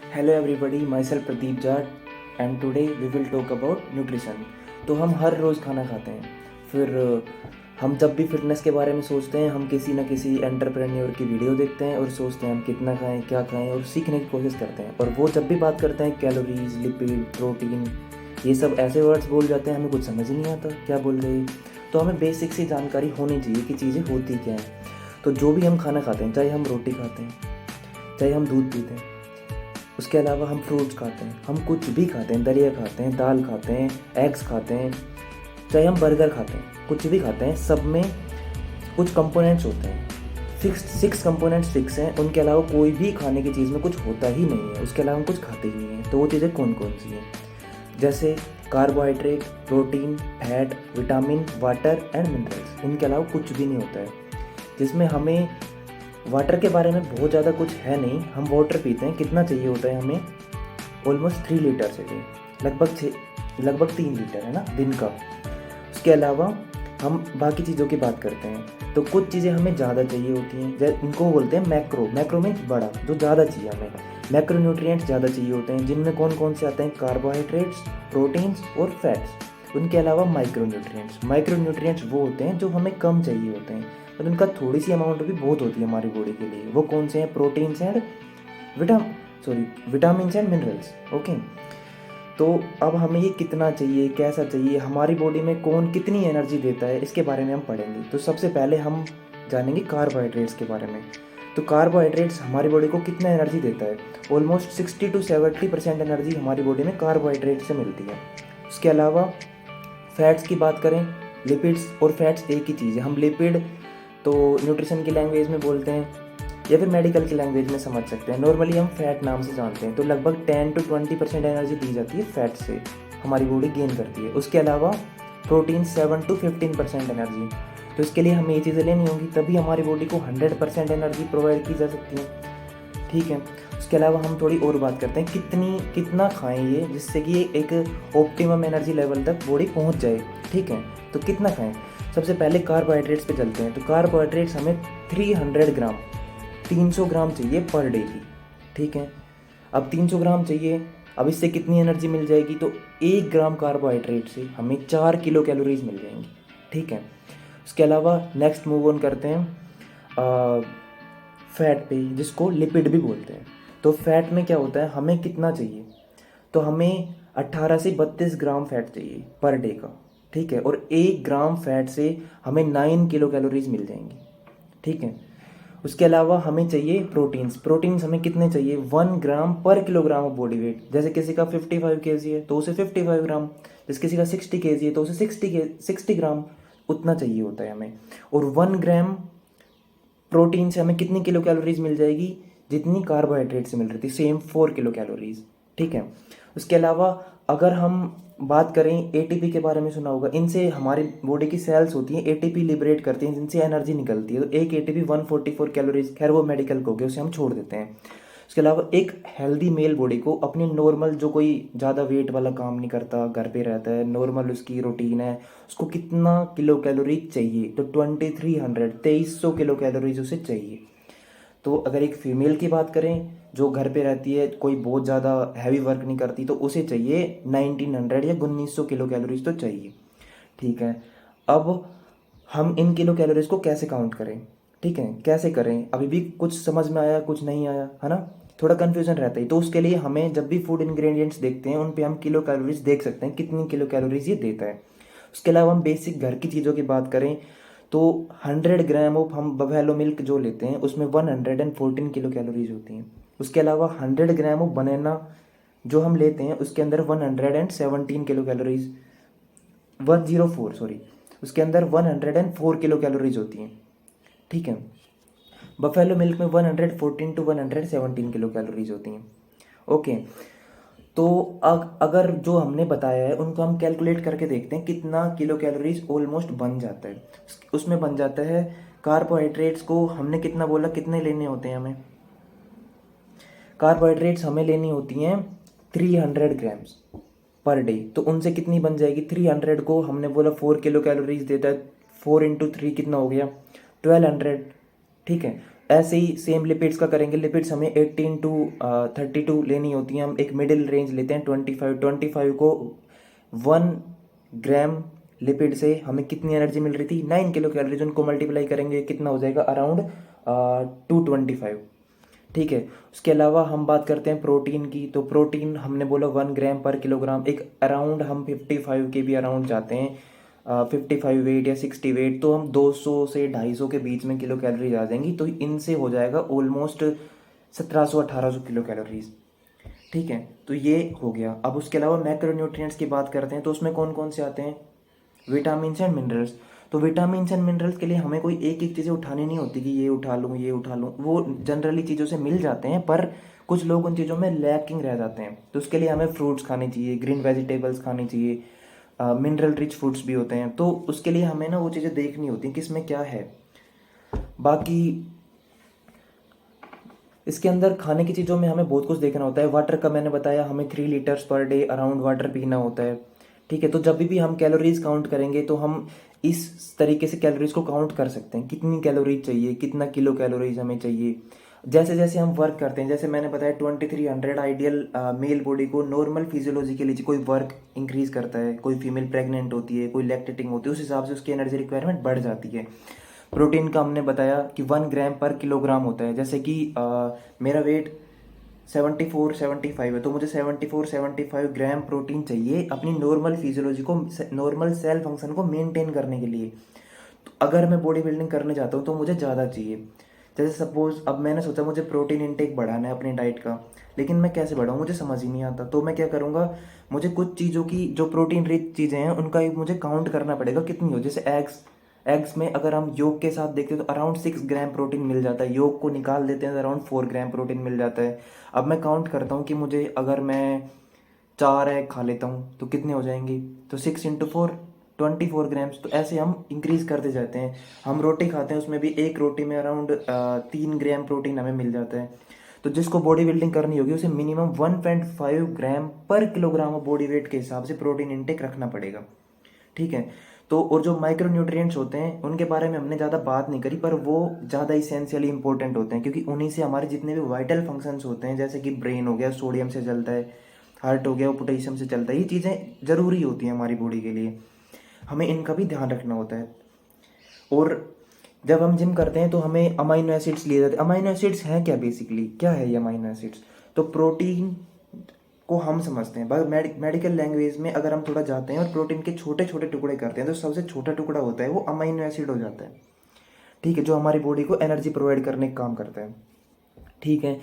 Hello everybody, myself Pradeep Jat and today we will talk about nutrition. तो हम हर रोज़ खाना खाते हैं। फिर हम जब भी फिटनेस के बारे में सोचते हैं, हम किसी न किसी एंटरप्रेन्योर की वीडियो देखते हैं और सोचते हैं हम कितना खाएं, क्या खाएं, और सीखने की कोशिश करते हैं। और वो जब भी बात करते हैं कैलोरीज, लिपिड, प्रोटीन, ये सब ऐसे वर्ड्स बोल जाते हैं, हमें कुछ समझ ही नहीं आता क्या बोल रहे हैं। तो हमें बेसिक सी जानकारी होनी चाहिए कि चीज़ें होती क्या हैं। तो जो भी हम खाना खाते हैं, चाहे हम रोटी खाते हैं, चाहे हम दूध पीते हैं, उसके अलावा हम फ्रूट्स खाते हैं, हम कुछ भी खाते हैं, दलिया खाते हैं, दाल खाते हैं, एग्स खाते हैं, चाहे हम बर्गर खाते हैं, कुछ भी खाते हैं, सब में कुछ कंपोनेंट्स होते हैं। सिक्स कंपोनेंट्स फिक्स हैं। उनके अलावा कोई भी खाने की चीज़ में कुछ होता ही नहीं है, उसके अलावा हम कुछ खाते ही नहीं हैं। तो वो चीज़ें कौन कौन सी हैं? जैसे carbohydrate, protein, fat, vitamin, water and minerals. इनके अलावा कुछ भी नहीं होता है। जिसमें हमें वाटर के बारे में बहुत ज़्यादा कुछ है नहीं। हम वाटर पीते हैं, कितना चाहिए होता है हमें? ऑलमोस्ट 3 लीटर चाहिए, लगभग 3 लीटर, है ना, दिन का। उसके अलावा हम बाकी चीज़ों की बात करते हैं तो कुछ चीज़ें हमें ज़्यादा चाहिए होती हैं, जैसे इनको बोलते हैं मैक्रो। मैक्रो मीन्स बड़ा, जो ज़्यादा चाहिए हमें। मैक्रो न्यूट्रिएंट्स ज़्यादा चाहिए होते हैं, जिनमें कौन कौन से आते हैं? कार्बोहाइड्रेट्स, प्रोटीन्स और फैट्स। उनके अलावा माइक्रो न्यूट्रिएंट्स। माइक्रो न्यूट्रिएंट्स वो होते हैं जो हमें कम चाहिए होते हैं, पर उनका थोड़ी सी अमाउंट भी बहुत होती है हमारी बॉडी के लिए। वो कौन से हैं? Proteins and vitam vitamin and minerals. Okay. तो अब हमें ये कितना चाहिए, कैसा चाहिए, हमारी बॉडी में कौन कितनी एनर्जी देता है, इसके बारे में हम पढ़ेंगे। तो सबसे पहले हम जानेंगे कार्बोहाइड्रेट्स के बारे में। तो कार्बोहाइड्रेट्स हमारी बॉडी को कितना एनर्जी देता है? ऑलमोस्ट 60 to 70% एनर्जी हमारी बॉडी में कार्बोहाइड्रेट से मिलती है। उसके अलावा फैट्स की बात करें, लिपिड्स और फैट्स एक ही चीज़ है। हम लिपिड तो न्यूट्रिशन की लैंग्वेज में बोलते हैं या फिर मेडिकल की लैंग्वेज में समझ सकते हैं। नॉर्मली हम फैट नाम से जानते हैं। तो लगभग 10 to 20% एनर्जी दी जाती है फैट से, हमारी बॉडी गेन करती है। उसके अलावा प्रोटीन 7 to 15% एनर्जी। तो इसके लिए हमें ये चीज़ें लेनी होंगी, तभी हमारी बॉडी को 100% एनर्जी प्रोवाइड की जा सकती है। ठीक है। उसके अलावा हम थोड़ी और बात करते हैं कितना खाएं ये, जिससे कि एक ऑप्टिमम एनर्जी लेवल तक बॉडी पहुंच जाए। ठीक है। तो कितना खाएं? सबसे पहले कार्बोहाइड्रेट्स पे चलते हैं। तो कार्बोहाइड्रेट्स हमें 300 ग्राम, 300 ग्राम चाहिए पर डे की। ठीक है। अब 300 ग्राम चाहिए, अब इससे कितनी एनर्जी मिल जाएगी? तो 1 ग्राम कार्बोहाइड्रेट से हमें 4 किलो कैलोरीज मिल जाएंगी। ठीक है। उसके अलावा नेक्स्ट मूव ऑन करते हैं फैट पे, जिसको लिपिड भी बोलते हैं। तो फैट में क्या होता है, हमें कितना चाहिए? तो हमें 18 से 32 ग्राम फैट चाहिए पर डे का। ठीक है। और 1 ग्राम फैट से हमें 9 किलो कैलोरीज मिल जाएंगी। ठीक है। उसके अलावा हमें चाहिए प्रोटीन्स हमें कितने चाहिए? 1 ग्राम पर किलोग्राम ऑफ बॉडी वेट। जैसे किसी का 55 केजी है तो उसे 55 ग्राम, जैसे किसी का 60 केजी है तो उसे 60 ग्राम, उतना चाहिए होता है हमें। और 1 ग्राम प्रोटीन से हमें कितनी किलो कैलोरीज मिल जाएगी? जितनी कार्बोहाइड्रेट से मिल रही थी, सेम 4 किलो कैलोरीज। ठीक है। उसके अलावा अगर हम बात करें एटीपी के बारे में, सुना होगा, इनसे हमारी बॉडी की सेल्स होती हैं, एटीपी लिबरेट करती हैं, जिनसे एनर्जी निकलती है। तो एक एटीपी 144 कैलोरीज, खैर वो मेडिकल को हो गया, उसे हम छोड़ देते हैं। उसके अलावा एक हेल्दी मेल बॉडी को अपनी नॉर्मल, जो कोई ज़्यादा वेट वाला काम नहीं करता, घर पे रहता है, नॉर्मल उसकी रूटीन है, उसको कितना किलो कैलोरीज चाहिए? तो 2300 किलो कैलोरीज उसे चाहिए। तो अगर एक फीमेल की बात करें जो घर पे रहती है, कोई बहुत ज़्यादा हैवी वर्क नहीं करती, तो उसे चाहिए 1900 या 1900 किलो कैलोरीज तो चाहिए। ठीक है। अब हम इन किलो कैलोरीज को कैसे काउंट करें? ठीक है, कैसे करें? अभी भी कुछ समझ में आया, कुछ नहीं आया, है ना? थोड़ा कन्फ्यूजन रहता है। तो उसके लिए हमें जब भी फूड इंग्रेडिएंट्स देखते हैं, उन पे हम किलो कैलोरीज देख सकते हैं, कितनी किलो कैलोरीज ये देता है। उसके अलावा हम बेसिक घर की चीज़ों की बात करें तो 100 ग्राम ऑफ हम बफेलो मिल्क जो लेते हैं, उसमें 114 किलो कैलोरीज होती हैं। उसके अलावा 100 ग्राम ऑफ बनाना जो हम लेते हैं, उसके अंदर 117 किलो कैलोरीज, 104 सॉरी, उसके अंदर 104 किलो कैलोरीज होती हैं। ठीक है। बफेलो मिल्क में 114 to 117 किलो कैलोरीज होती हैं। ओके। तो अगर जो हमने बताया है उनको हम कैलकुलेट करके देखते हैं कितना किलो कैलोरीज ऑलमोस्ट बन जाता है। उसमें बन जाता है, कार्बोहाइड्रेट्स को हमने कितना बोला, कितने लेने होते हैं हमें? कार्बोहाइड्रेट्स हमें लेनी होती हैं 300 ग्राम्स पर डे। तो उनसे कितनी बन जाएगी? 300 को हमने बोला 4 किलो कैलोरीज देता है, 4 into 3 कितना हो गया? 1200। ठीक है। ऐसे ही सेम लिपिड्स का करेंगे। लिपिड्स हमें 18 टू 32 लेनी होती हैं। हम एक मिडिल रेंज लेते हैं 25 को 1 ग्राम लिपिड से हमें कितनी एनर्जी मिल रही थी, 9 किलो कैलोरीज। उनको मल्टीप्लाई करेंगे कितना हो जाएगा, अराउंड 225। ठीक है। उसके अलावा हम बात करते हैं प्रोटीन की, तो प्रोटीन हमने बोला 1 ग्राम पर किलोग्राम, एक अराउंड हम 55 के भी अराउंड जाते हैं, 55 वेट या 60 वेट, तो हम 200 से 250 के बीच में किलो कैलोरीज आ जाएंगी। तो इनसे हो जाएगा ऑलमोस्ट 1700-1800 किलो कैलोरीज। ठीक है, तो ये हो गया। अब उसके अलावा मैक्रोन्यूट्रिएंट्स की बात करते हैं, तो उसमें कौन कौन से आते हैं, विटामिन एंड मिनरल्स। तो विटामिन एंड मिनरल्स के लिए हमें कोई एक एक चीज़ें उठानी नहीं होती कि ये उठा लूँ ये उठा लूँ, वो जनरली चीज़ों से मिल जाते हैं, पर कुछ लोग उन चीज़ों में लैकिंग रह जाते हैं। तो उसके लिए हमें फ्रूट्स खाने चाहिए, ग्रीन वेजिटेबल्स खानी चाहिए, मिनरल रिच फूड्स भी होते हैं। तो उसके लिए हमें ना वो चीज़ें देखनी होती हैं कि इसमें क्या है। बाकी इसके अंदर खाने की चीज़ों में हमें बहुत कुछ देखना होता है। वाटर का मैंने बताया, हमें 3 litres per day around water पीना होता है। ठीक है, तो जब भी हम कैलोरीज काउंट करेंगे तो हम इस तरीके से कैलोरीज को काउंट कर सकते हैं, कितनी कैलोरीज चाहिए, कितना किलो कैलोरीज हमें चाहिए। जैसे जैसे हम वर्क करते हैं, जैसे मैंने बताया 2300 आइडियल मेल बॉडी को नॉर्मल फिजियोलॉजी के लिए, कोई वर्क इंक्रीज करता है, कोई फीमेल प्रेग्नेंट होती है, कोई लैक्टेटिंग होती है, उस हिसाब से उसकी एनर्जी रिक्वायरमेंट बढ़ जाती है। प्रोटीन का हमने बताया कि 1 ग्राम पर किलोग्राम होता है। जैसे कि मेरा वेट 74-75 है, तो मुझे 74-75 ग्राम प्रोटीन चाहिए अपनी नॉर्मल फिजियोलॉजी को, नॉर्मल सेल फंक्शन को मेंटेन करने के लिए। तो अगर मैं बॉडी बिल्डिंग करने जाता हूँ तो मुझे ज़्यादा चाहिए। जैसे सपोज अब मैंने सोचा मुझे प्रोटीन इंटेक बढ़ाना है अपनी डाइट का, लेकिन मैं कैसे बढ़ाऊँ, मुझे समझ ही नहीं आता। तो मैं क्या करूँगा, मुझे कुछ चीज़ों की जो प्रोटीन रिच चीज़ें हैं उनका मुझे काउंट करना पड़ेगा कितनी हो। जैसे एग्स, एग्स में अगर हम योग के साथ देखते हैं तो अराउंड 6 ग्राम प्रोटीन मिल जाता है। योग को निकाल देते हैं तो अराउंड 4 ग्राम प्रोटीन मिल जाता है। अब मैं काउंट करता हूँ कि मुझे अगर मैं 4 एग खा लेता हूँ तो कितने हो जाएंगे, तो 6 × 4 24 ग्राम्स। तो ऐसे हम इंक्रीज करते जाते हैं। हम रोटी खाते हैं, उसमें भी एक रोटी में अराउंड 3 ग्राम प्रोटीन हमें मिल जाता है। तो जिसको बॉडी बिल्डिंग करनी होगी उसे मिनिमम 1.5 ग्राम पर किलोग्राम बॉडी वेट के हिसाब से प्रोटीन इंटेक रखना पड़ेगा। ठीक है। तो और जो माइक्रो न्यूट्रिएंट्स होते हैं उनके बारे में हमने ज़्यादा बात नहीं करी, पर वो ज़्यादा इसेंशियली इंपॉर्टेंट होते हैं, क्योंकि उन्हीं से हमारे जितने भी वाइटल फंक्शंस होते हैं, जैसे कि ब्रेन हो गया सोडियम से चलता है, हार्ट हो गया वो पोटेशियम से चलता है, ये चीज़ें ज़रूरी होती हैं हमारी बॉडी के लिए, हमें इनका भी ध्यान रखना होता है। और जब हम जिम करते हैं तो हमें अमाइनो एसिड्स लिए जाते हैं। अमाइनो एसिड्स हैं क्या, बेसिकली क्या है ये अमाइनो एसिड्स, तो प्रोटीन को हम समझते हैं मेडिकल लैंग्वेज में, अगर हम थोड़ा जाते हैं और प्रोटीन के छोटे छोटे टुकड़े करते हैं तो सबसे छोटा टुकड़ा होता है वो अमाइनो एसिड हो जाता है। ठीक है, जो हमारी बॉडी को एनर्जी प्रोवाइड करने का काम करता है। ठीक है।